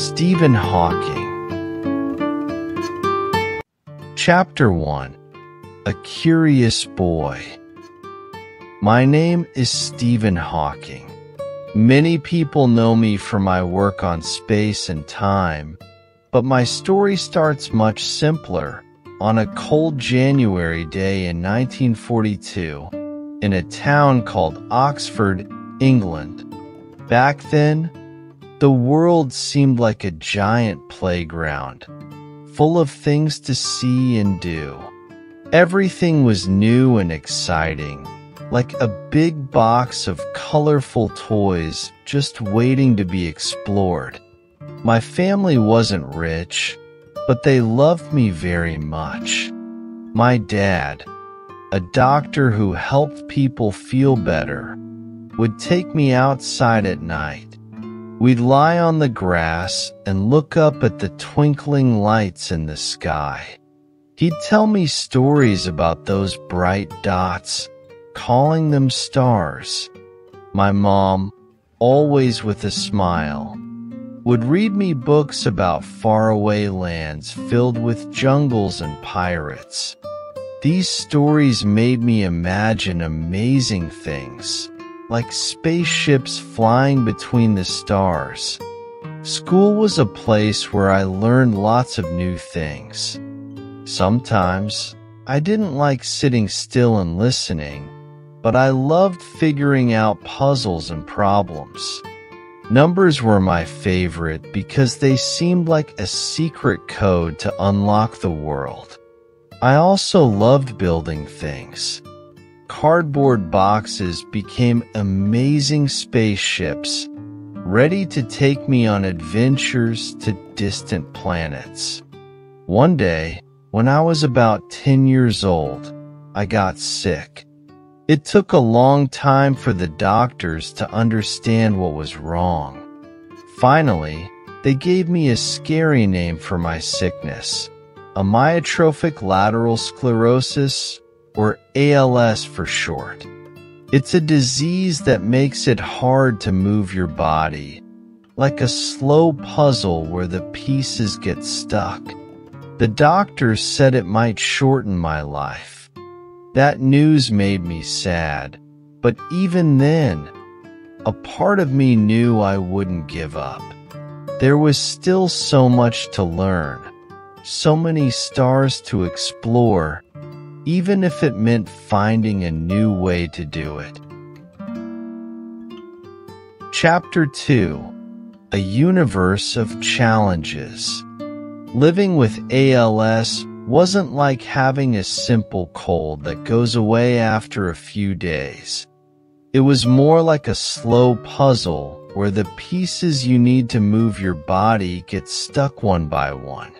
Stephen Hawking. Chapter 1. A Curious Boy. My name is Stephen Hawking. Many people know me for my work on space and time, but my story starts much simpler. On a cold January day in 1942, in a town called Oxford, England. Back then, the world seemed like a giant playground, full of things to see and do. Everything was new and exciting, like a big box of colorful toys just waiting to be explored. My family wasn't rich, but they loved me very much. My dad, a doctor who helped people feel better, would take me outside at night. We'd lie on the grass and look up at the twinkling lights in the sky. He'd tell me stories about those bright dots, calling them stars. My mom, always with a smile, would read me books about faraway lands filled with jungles and pirates. These stories made me imagine amazing things, like spaceships flying between the stars. School was a place where I learned lots of new things. Sometimes, I didn't like sitting still and listening, but I loved figuring out puzzles and problems. Numbers were my favorite because they seemed like a secret code to unlock the world. I also loved building things. Cardboard boxes became amazing spaceships, ready to take me on adventures to distant planets. One day, when I was about 10 years old, I got sick. It took a long time for the doctors to understand what was wrong. Finally, they gave me a scary name for my sickness, amyotrophic lateral sclerosis, or ALS for short. It's a disease that makes it hard to move your body, like a slow puzzle where the pieces get stuck. The doctors said it might shorten my life. That news made me sad, but even then, a part of me knew I wouldn't give up. There was still so much to learn, so many stars to explore, even if it meant finding a new way to do it. Chapter 2. A Universe of Challenges. Living with ALS wasn't like having a simple cold that goes away after a few days. It was more like a slow puzzle where the pieces you need to move your body get stuck one by one.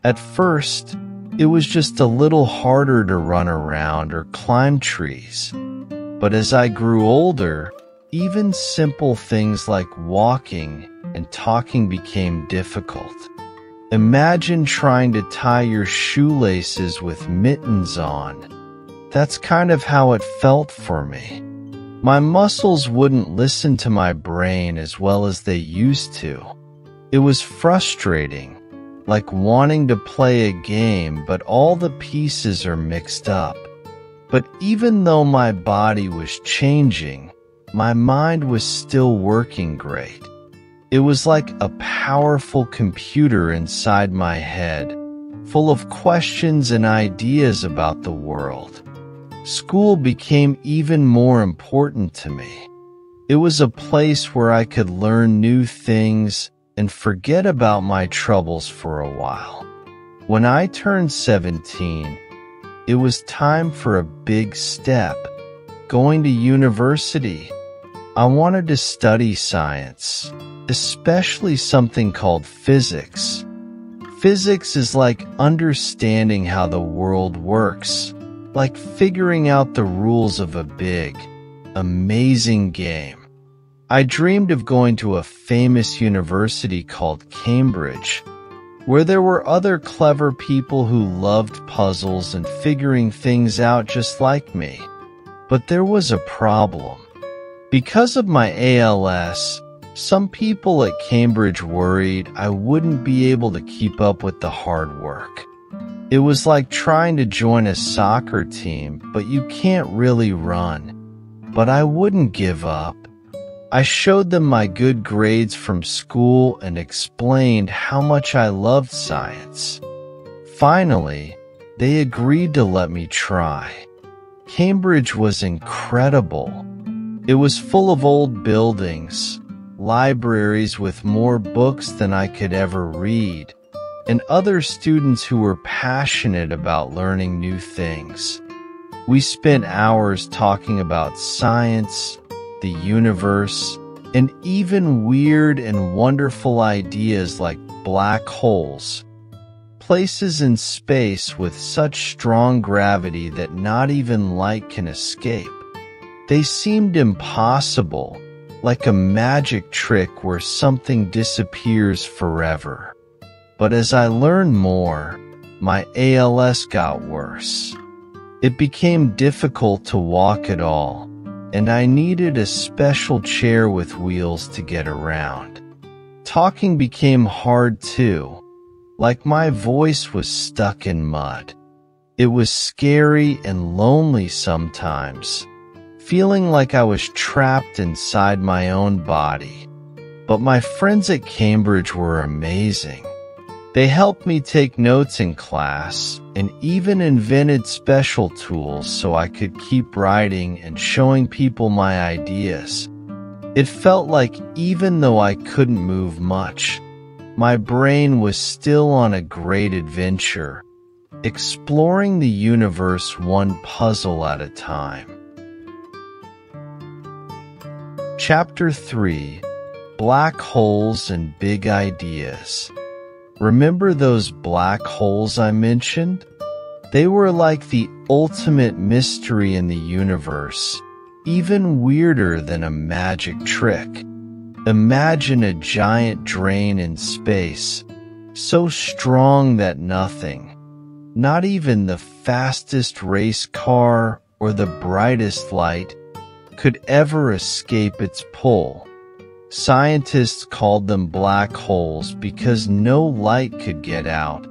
At first, it was just a little harder to run around or climb trees. But as I grew older, even simple things like walking and talking became difficult. Imagine trying to tie your shoelaces with mittens on. That's kind of how it felt for me. My muscles wouldn't listen to my brain as well as they used to. It was frustrating, like wanting to play a game but all the pieces are mixed up. But even though my body was changing, my mind was still working great. It was like a powerful computer inside my head, full of questions and ideas about the world. School became even more important to me. It was a place where I could learn new things and forget about my troubles for a while. When I turned 17, it was time for a big step, going to university. I wanted to study science, especially something called physics. Physics is like understanding how the world works, like figuring out the rules of a big, amazing game. I dreamed of going to a famous university called Cambridge, where there were other clever people who loved puzzles and figuring things out just like me. But there was a problem. Because of my ALS, Some people at Cambridge worried I wouldn't be able to keep up with the hard work. It was like trying to join a soccer team, but you can't really run. But I wouldn't give up. I showed them my good grades from school and explained how much I loved science. Finally, they agreed to let me try. Cambridge was incredible. It was full of old buildings, libraries with more books than I could ever read, and other students who were passionate about learning new things. We spent hours talking about science, the universe, and even weird and wonderful ideas like black holes, places in space with such strong gravity that not even light can escape. They seemed impossible, like a magic trick where something disappears forever. But as I learned more, my ALS got worse. It became difficult to walk at all, and I needed a special chair with wheels to get around. Talking became hard too, like my voice was stuck in mud. It was scary and lonely sometimes, feeling like I was trapped inside my own body. But my friends at Cambridge were amazing. They helped me take notes in class and even invented special tools so I could keep writing and showing people my ideas. It felt like even though I couldn't move much, my brain was still on a great adventure, exploring the universe one puzzle at a time. Chapter 3: Black Holes and Big Ideas. Remember those black holes I mentioned? They were like the ultimate mystery in the universe, even weirder than a magic trick. Imagine a giant drain in space, so strong that nothing, not even the fastest race car or the brightest light, could ever escape its pull. Scientists called them black holes because no light could get out,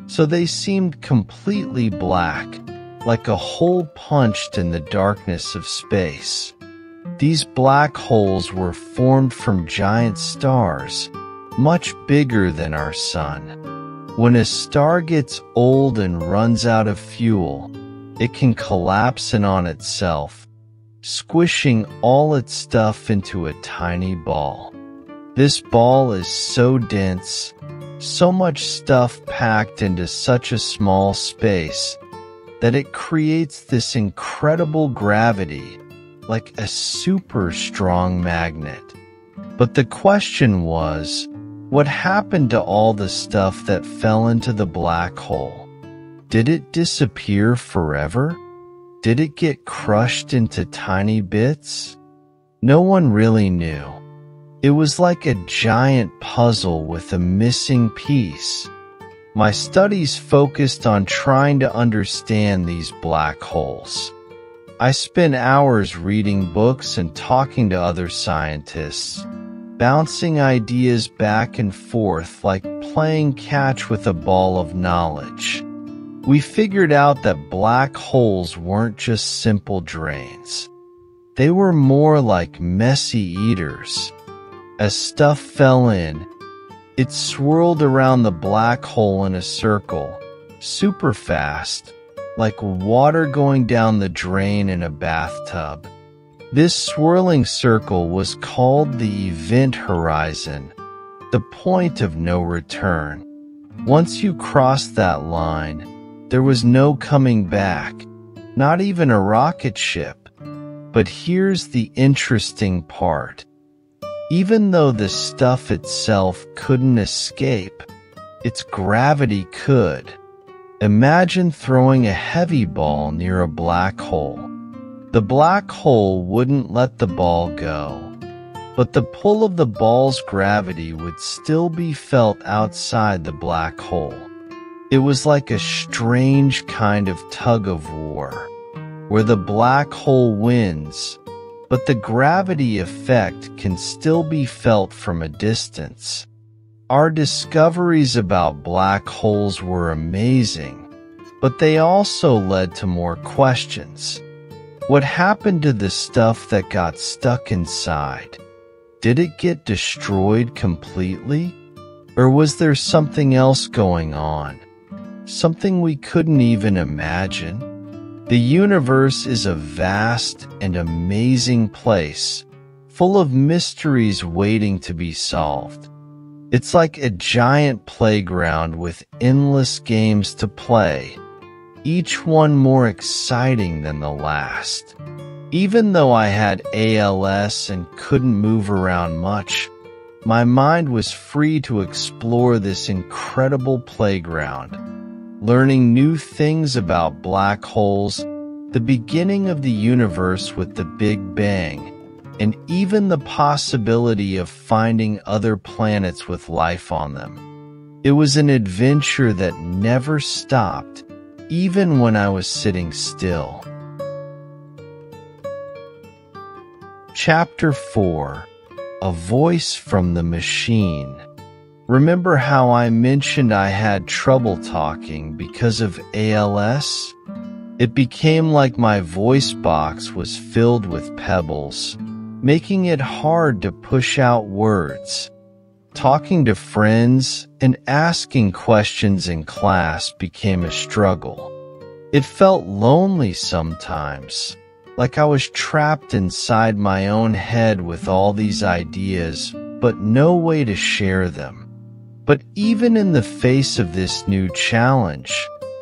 so they seemed completely black, like a hole punched in the darkness of space. These black holes were formed from giant stars, much bigger than our sun. When a star gets old and runs out of fuel, it can collapse in on itself, squishing all its stuff into a tiny ball. This ball is so dense, so much stuff packed into such a small space, that it creates this incredible gravity, like a super strong magnet. But the question was, what happened to all the stuff that fell into the black hole? Did it disappear forever? Did it get crushed into tiny bits? No one really knew. It was like a giant puzzle with a missing piece. My studies focused on trying to understand these black holes. I spent hours reading books and talking to other scientists, bouncing ideas back and forth like playing catch with a ball of knowledge. We figured out that black holes weren't just simple drains. They were more like messy eaters. As stuff fell in, it swirled around the black hole in a circle, super fast, like water going down the drain in a bathtub. This swirling circle was called the event horizon, the point of no return. Once you crossed that line, there was no coming back, not even a rocket ship. But here's the interesting part. Even though the stuff itself couldn't escape, its gravity could. Imagine throwing a heavy ball near a black hole. The black hole wouldn't let the ball go, but the pull of the ball's gravity would still be felt outside the black hole. It was like a strange kind of tug of war, where the black hole wins, but the gravity effect can still be felt from a distance. Our discoveries about black holes were amazing, but they also led to more questions. What happened to the stuff that got stuck inside? Did it get destroyed completely? Or was there something else going on? Something we couldn't even imagine? The universe is a vast and amazing place, full of mysteries waiting to be solved. It's like a giant playground with endless games to play, each one more exciting than the last. Even though I had ALS and couldn't move around much, my mind was free to explore this incredible playground, learning new things about black holes, the beginning of the universe with the Big Bang, and even the possibility of finding other planets with life on them. It was an adventure that never stopped, even when I was sitting still. Chapter 4: A Voice from the Machine. Remember how I mentioned I had trouble talking because of ALS? It became like my voice box was filled with pebbles, making it hard to push out words. Talking to friends and asking questions in class became a struggle. It felt lonely sometimes, like I was trapped inside my own head with all these ideas, but no way to share them. But even in the face of this new challenge,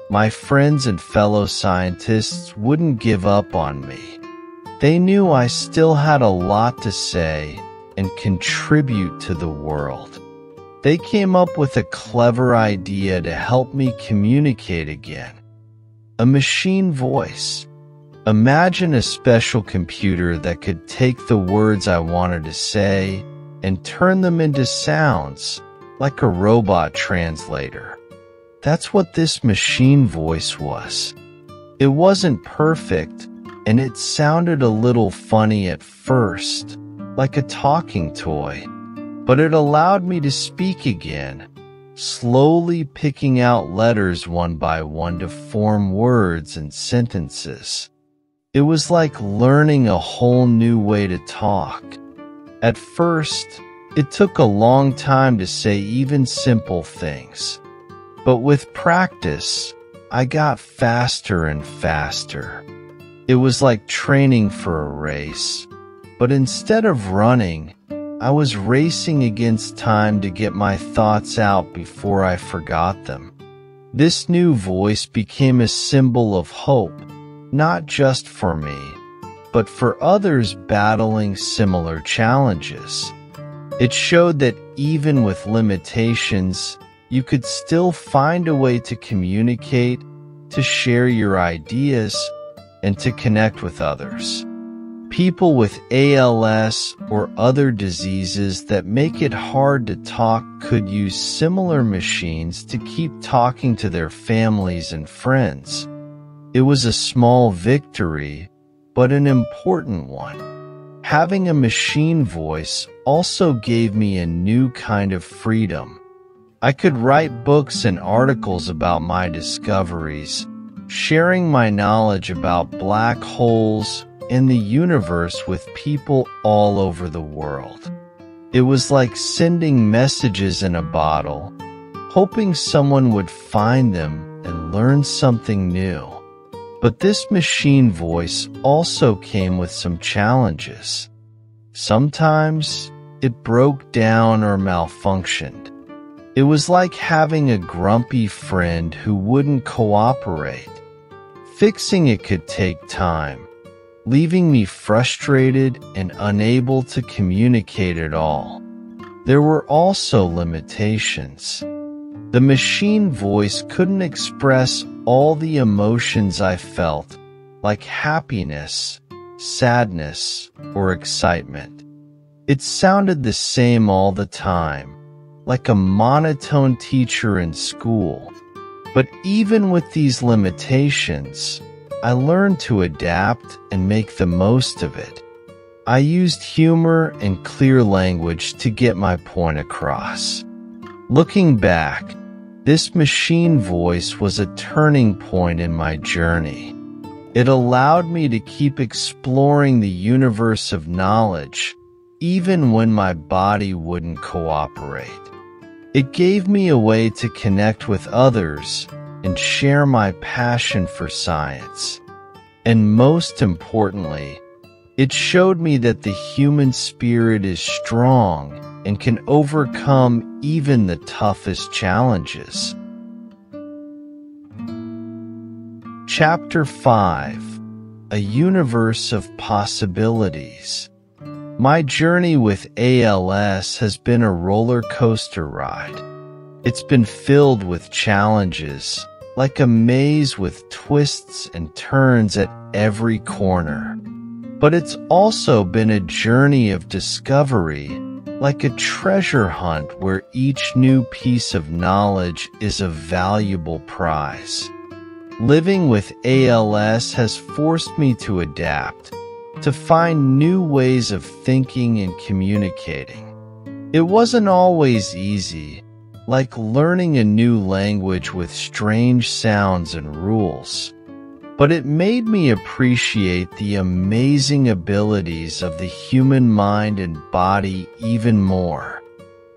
my friends and fellow scientists wouldn't give up on me. They knew I still had a lot to say and contribute to the world. They came up with a clever idea to help me communicate again. A machine voice. Imagine a special computer that could take the words I wanted to say and turn them into sounds, like a robot translator. That's what this machine voice was. It wasn't perfect, and it sounded a little funny at first, like a talking toy, but it allowed me to speak again, slowly picking out letters one by one to form words and sentences. It was like learning a whole new way to talk. At first, it took a long time to say even simple things, but with practice, I got faster and faster. It was like training for a race, but instead of running, I was racing against time to get my thoughts out before I forgot them. This new voice became a symbol of hope, not just for me, but for others battling similar challenges. It showed that even with limitations, you could still find a way to communicate, to share your ideas, and to connect with others. People with ALS or other diseases that make it hard to talk could use similar machines to keep talking to their families and friends. It was a small victory, but an important one. Having a machine voice also gave me a new kind of freedom. I could write books and articles about my discoveries, sharing my knowledge about black holes and the universe with people all over the world. It was like sending messages in a bottle, hoping someone would find them and learn something new. But this machine voice also came with some challenges. Sometimes it broke down or malfunctioned. It was like having a grumpy friend who wouldn't cooperate. Fixing it could take time, leaving me frustrated and unable to communicate at all. There were also limitations. The machine voice couldn't express all the emotions I felt, like happiness, sadness, or excitement. It sounded the same all the time, like a monotone teacher in school. But even with these limitations, I learned to adapt and make the most of it. I used humor and clear language to get my point across. Looking back, this machine voice was a turning point in my journey. It allowed me to keep exploring the universe of knowledge, even when my body wouldn't cooperate. It gave me a way to connect with others and share my passion for science. And most importantly, it showed me that the human spirit is strong and can overcome even the toughest challenges. Chapter 5: A Universe of Possibilities. My journey with ALS has been a roller coaster ride. It's been filled with challenges, like a maze with twists and turns at every corner. But it's also been a journey of discovery, like a treasure hunt where each new piece of knowledge is a valuable prize. Living with ALS has forced me to adapt, to find new ways of thinking and communicating. It wasn't always easy, like learning a new language with strange sounds and rules. But it made me appreciate the amazing abilities of the human mind and body even more.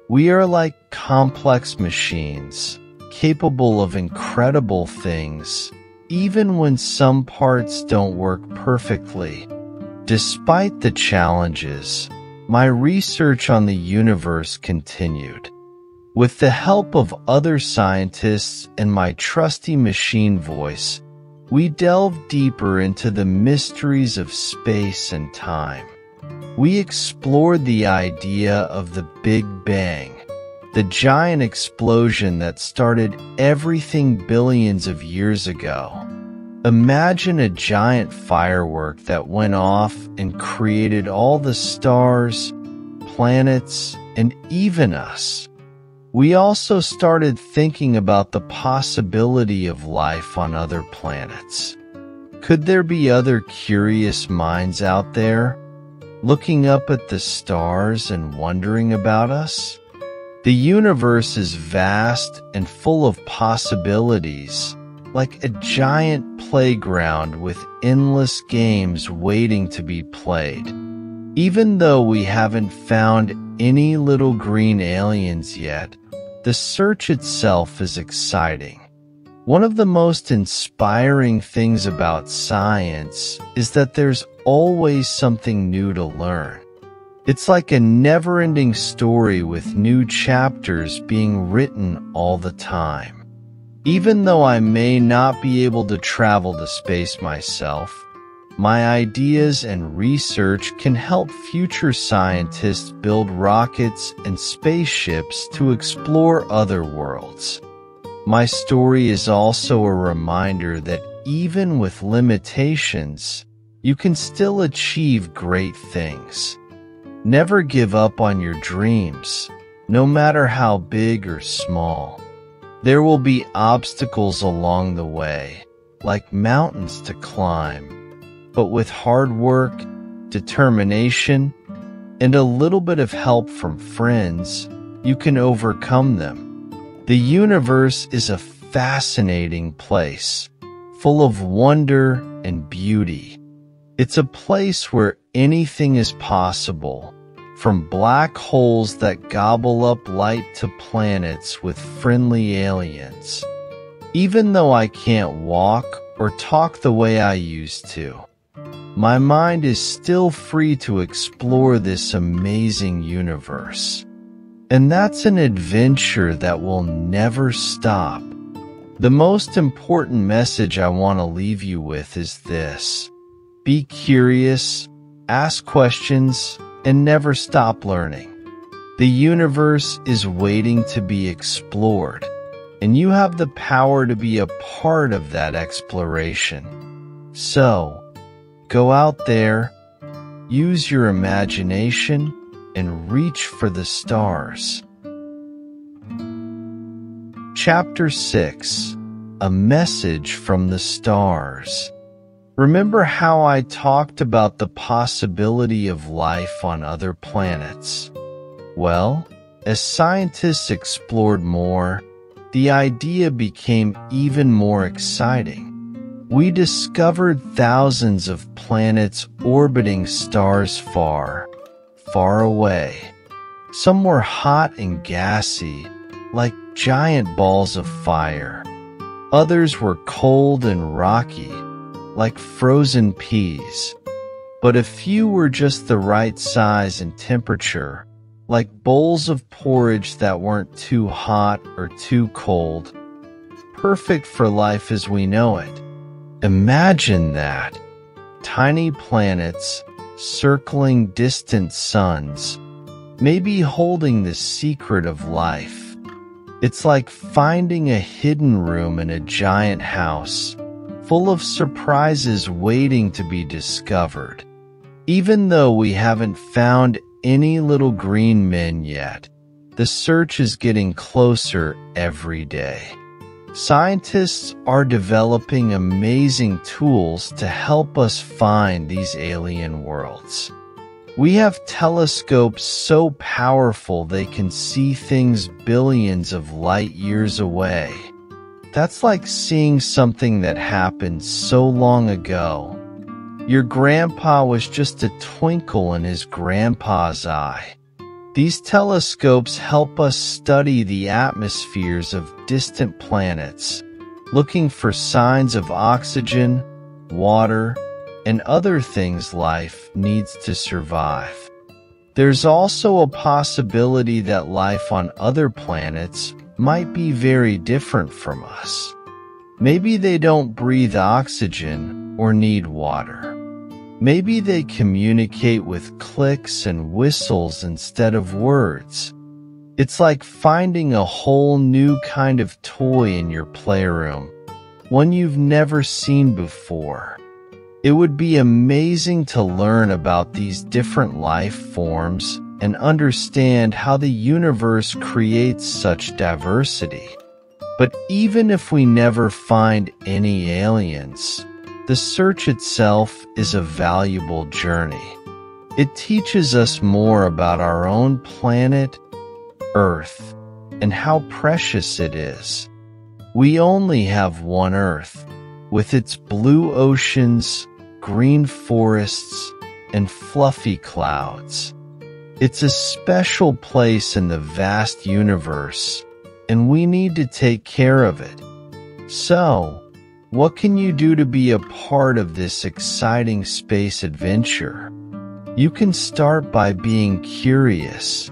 We are like complex machines, capable of incredible things, even when some parts don't work perfectly. Despite the challenges, my research on the universe continued. With the help of other scientists and my trusty machine voice, we delved deeper into the mysteries of space and time. We explored the idea of the Big Bang, the giant explosion that started everything billions of years ago. Imagine a giant firework that went off and created all the stars, planets, and even us. We also started thinking about the possibility of life on other planets. Could there be other curious minds out there, looking up at the stars and wondering about us? The universe is vast and full of possibilities, like a giant playground with endless games waiting to be played. Even though we haven't found any little green aliens yet, the search itself is exciting. One of the most inspiring things about science is that there's always something new to learn. It's like a never-ending story with new chapters being written all the time. Even though I may not be able to travel to space myself, my ideas and research can help future scientists build rockets and spaceships to explore other worlds. My story is also a reminder that even with limitations, you can still achieve great things. Never give up on your dreams, no matter how big or small. There will be obstacles along the way, like mountains to climb. But with hard work, determination, and a little bit of help from friends, you can overcome them. The universe is a fascinating place, full of wonder and beauty. It's a place where anything is possible, from black holes that gobble up light to planets with friendly aliens. Even though I can't walk or talk the way I used to, my mind is still free to explore this amazing universe. And that's an adventure that will never stop. The most important message I want to leave you with is this: be curious, ask questions, and never stop learning. The universe is waiting to be explored, and you have the power to be a part of that exploration. So, go out there, use your imagination, and reach for the stars. Chapter 6: A Message from the Stars. Remember how I talked about the possibility of life on other planets? Well, as scientists explored more, the idea became even more exciting. We discovered thousands of planets orbiting stars far, far away. Some were hot and gassy, like giant balls of fire. Others were cold and rocky, like frozen peas. But a few were just the right size and temperature, like bowls of porridge that weren't too hot or too cold, perfect for life as we know it. Imagine that. Tiny planets circling distant suns, maybe holding the secret of life. It's like finding a hidden room in a giant house, full of surprises waiting to be discovered. Even though we haven't found any little green men yet, the search is getting closer every day. Scientists are developing amazing tools to help us find these alien worlds. We have telescopes so powerful they can see things billions of light years away. That's like seeing something that happened so long ago. Your grandpa was just a twinkle in his grandpa's eye. These telescopes help us study the atmospheres of distant planets, looking for signs of oxygen, water, and other things life needs to survive. There's also a possibility that life on other planets might be very different from us. Maybe they don't breathe oxygen or need water. Maybe they communicate with clicks and whistles instead of words. It's like finding a whole new kind of toy in your playroom, one you've never seen before. It would be amazing to learn about these different life forms and understand how the universe creates such diversity. But even if we never find any aliens, the search itself is a valuable journey. It teaches us more about our own planet, Earth, and how precious it is. We only have one Earth, with its blue oceans, green forests, and fluffy clouds. It's a special place in the vast universe, and we need to take care of it. So, what can you do to be a part of this exciting space adventure? You can start by being curious.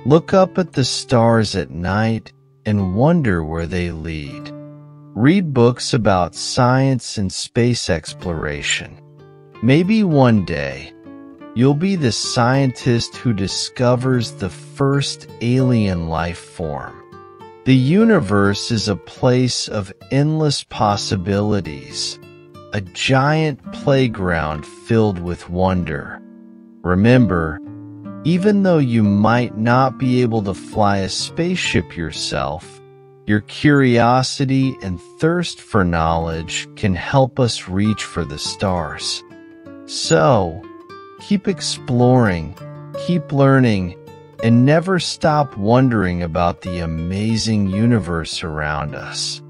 Look up at the stars at night and wonder where they lead. Read books about science and space exploration. Maybe one day, you'll be the scientist who discovers the first alien life form. The universe is a place of endless possibilities, a giant playground filled with wonder. Remember, even though you might not be able to fly a spaceship yourself, your curiosity and thirst for knowledge can help us reach for the stars. So, keep exploring, keep learning, and never stop wondering about the amazing universe around us.